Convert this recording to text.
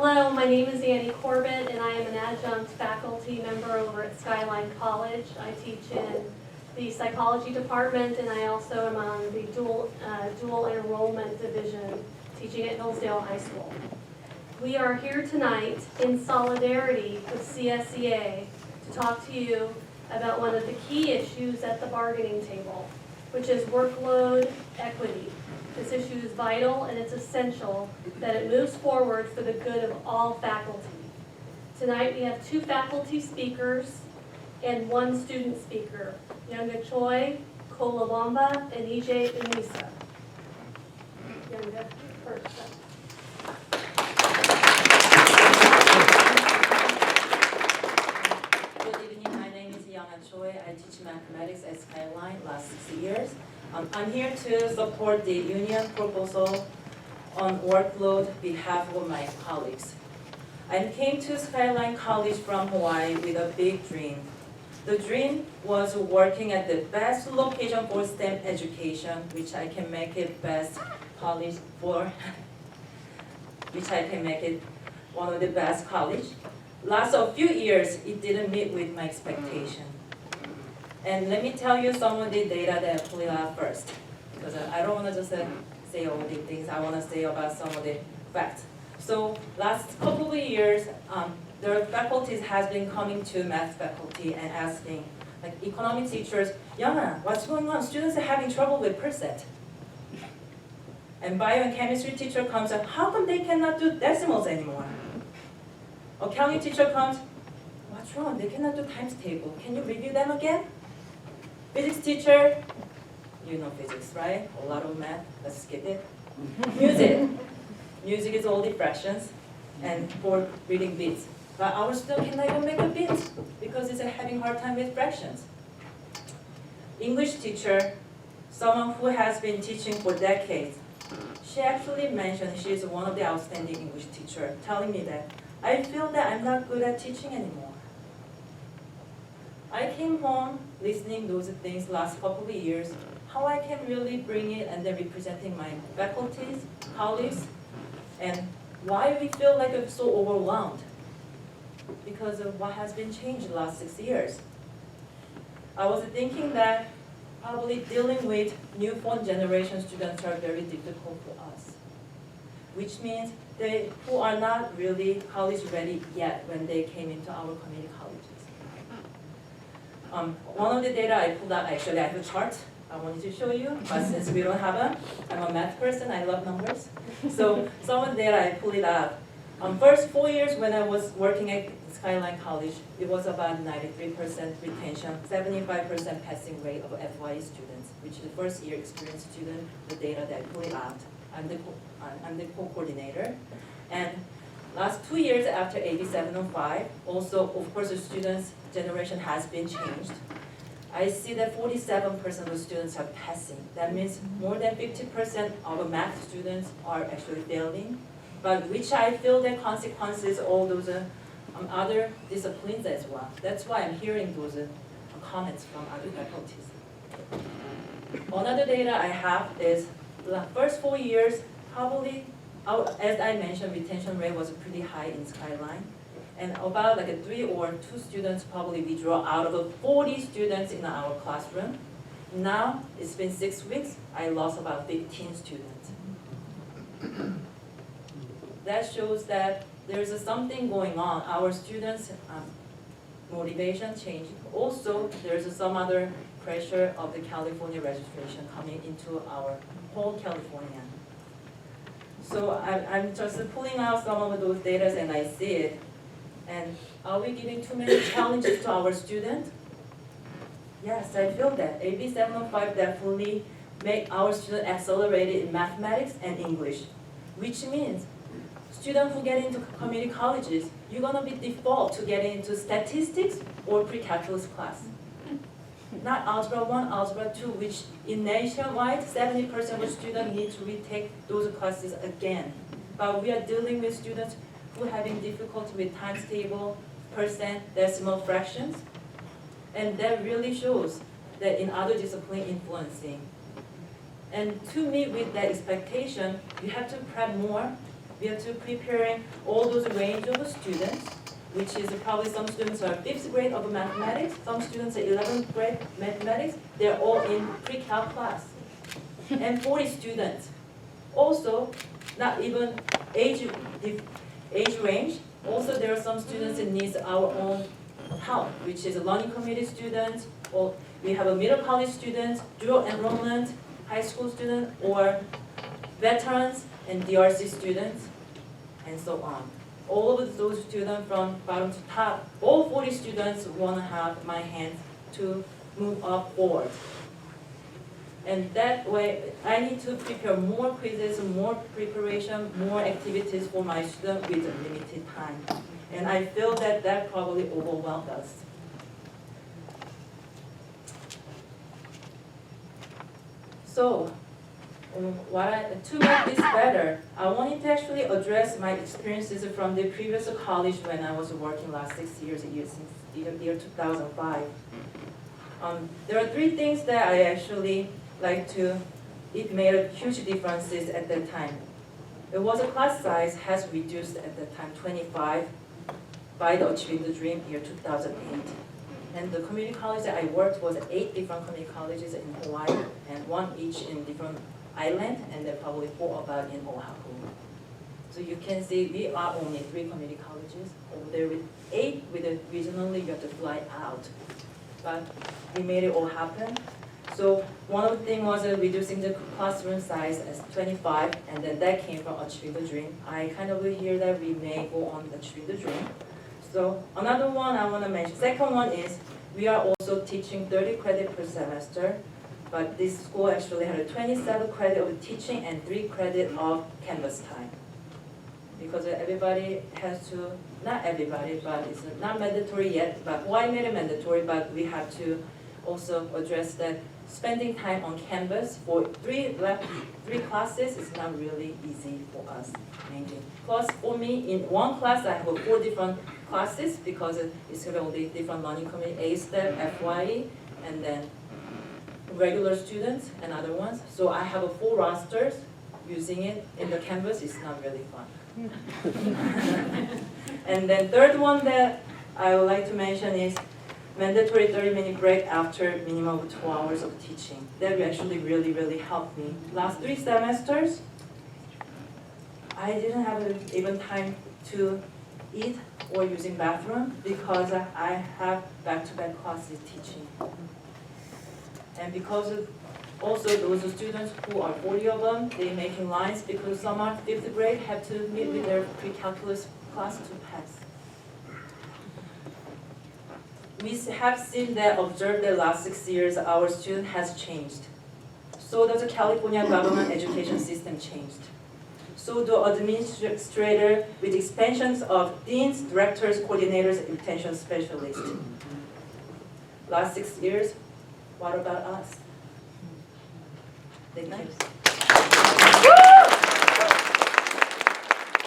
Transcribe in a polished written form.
Hello, my name is Annie Corbett, and I am an adjunct faculty member over at Skyline College. I teach in the psychology department, and I also am on the dual enrollment division, teaching at Hillsdale High School. We are here tonight in solidarity with CSEA to talk to you about one of the key issues at the bargaining table, which is workload equity. This issue is vital, and it's essential that it moves forward for the good of all faculty. Tonight we have 2 faculty speakers and 1 student speaker, Younga Choi, Kolawamba, and EJ Inisa. Younga first. Good evening, my name is Younga Choi. I teach mathematics at Skyline last 6 years. I'm here to support the union proposal on workload on behalf of my colleagues. I came to Skyline College from Hawaii with a big dream. The dream was working at the best location for STEM education, which I can make it best college for, which I can make it one of the best college. Last a few years, it didn't meet with my expectation. And let me tell you some of the data that I pulled out first, because I don't want to just say all the things. I want to say about some of the facts. So last couple of years, the faculties has been coming to math faculty and asking, like economics teachers, Younga, what's going on? Students are having trouble with percent. And bio and chemistry teacher comes up, how come they cannot do decimals anymore? Accounting teacher comes, what's wrong? They cannot do times table. Can you review them again? Physics teacher, you know physics, right? A lot of math, let's skip it. Music is all the fractions and for reading beats. But our student cannot even make a beat because it's having hard time with fractions. English teacher, someone who has been teaching for decades, she actually mentioned she is one of the outstanding English teachers, telling me that I feel that I'm not good at teaching anymore. I came home listening those things last couple of years, how I can really bring it and then representing my faculties, colleagues, and why we feel like I'm so overwhelmed because of what has been changed the last 6 years. I was thinking that probably dealing with new phone generation students are very difficult for us, which means they who are not really college ready yet when they came into our community colleges. One of the data I pulled out, actually I have a chart I wanted to show you, but since we don't have them, I'm a math person, I love numbers. So some of the data I pulled it out. First 4 years when I was working at Skyline College, it was about 93% retention, 75% passing rate of FYE students, which is the first year experienced student, the data that I pulled out. I'm the co-coordinator. And last 2 years after AB 705, also, of course, the students' generation has been changed. I see that 47% of the students are passing. That means more than 50% of math students are actually failing, but which I feel the consequences all those other disciplines as well. That's why I'm hearing those comments from other faculties. Another data I have is the first 4 years, probably, as I mentioned, retention rate was pretty high in Skyline. And about like 3 or 2 students probably withdraw out of the 40 students in our classroom. Now, it's been 6 weeks, I lost about 15 students. That shows that there's something going on. Our students' motivation changed. Also, there's some other pressure of the California registration coming into our whole California. So I'm just pulling out some of those data and I see it. And are we giving too many challenges to our students? Yes, I feel that. AB 705 definitely make our students accelerated in mathematics and English, which means students who get into community colleges, you're gonna be default to get into statistics or pre-calculus class. Not Algebra 1, Algebra 2, which in nationwide, 70% of students need to retake those classes again. But we are dealing with students who are having difficulty with times table, percent, decimal fractions. And that really shows that in other disciplines influencing. And to meet with that expectation, you have to prep more we have to preparing all those range of students, which is probably some students are 5th grade of mathematics, some students are 11th grade mathematics, they're all in pre-calc class. And 40 students. Also, not even age range, also there are some students that needs our own help, which is a learning community students, or we have a middle college students, dual enrollment, high school student, or veterans and DRC students, and so on. All of those students from bottom to top, all 40 students want to have my hand to move up forward. And that way, I need to prepare more quizzes, more preparation, more activities for my students with limited time. And I feel that that probably overwhelmed us. So, to make this better, I wanted to actually address my experiences from the previous college when I was working last 6 years, since the year 2005. There are 3 things that I actually like to, it made a huge differences at that time. It was a class size has reduced at that time, 25, by the Achieving the Dream year 2008. And the community college that I worked was 8 different community colleges in Hawaii, and 1 each in different island, and then probably 4 about in Oahu. So you can see we are only 3 community colleges. Over there with 8, with a regionally you have to fly out. But we made it all happen. So one of the things was reducing the classroom size as 25, and then that came from Achieving the Dream. I kind of hear that we may go on Achieving the Dream. So another one I want to mention, second one is we are also teaching 30 credit per semester, but this school actually had a 27 credit of teaching and 3 credit of Canvas time. Because everybody has to, not everybody, but it's not mandatory yet, but why made it mandatory, but we have to also address that spending time on Canvas for 3 classes is not really easy for us. Plus, for me, in one class, I have 4 different classes because it's all the different learning community, A-STEP, FYE, and then regular students and other ones. So I have 4 rosters. Using it in the Canvas is not really fun. And then third one that I would like to mention is mandatory 30-minute break after minimum of 2 hours of teaching. That actually really helped me. Last 3 semesters, I didn't have even time to eat or using bathroom because I have back-to-back classes teaching. And because of also those students who are 40 of them, they're making lines because some are 5th grade, have to meet with their pre-calculus class to pass. We have seen that, observed the last 6 years, our student has changed. So does the California government education system changed. So do administrator with expansions of deans, directors, coordinators, and retention specialists. Last 6 years, what about us? Thank you.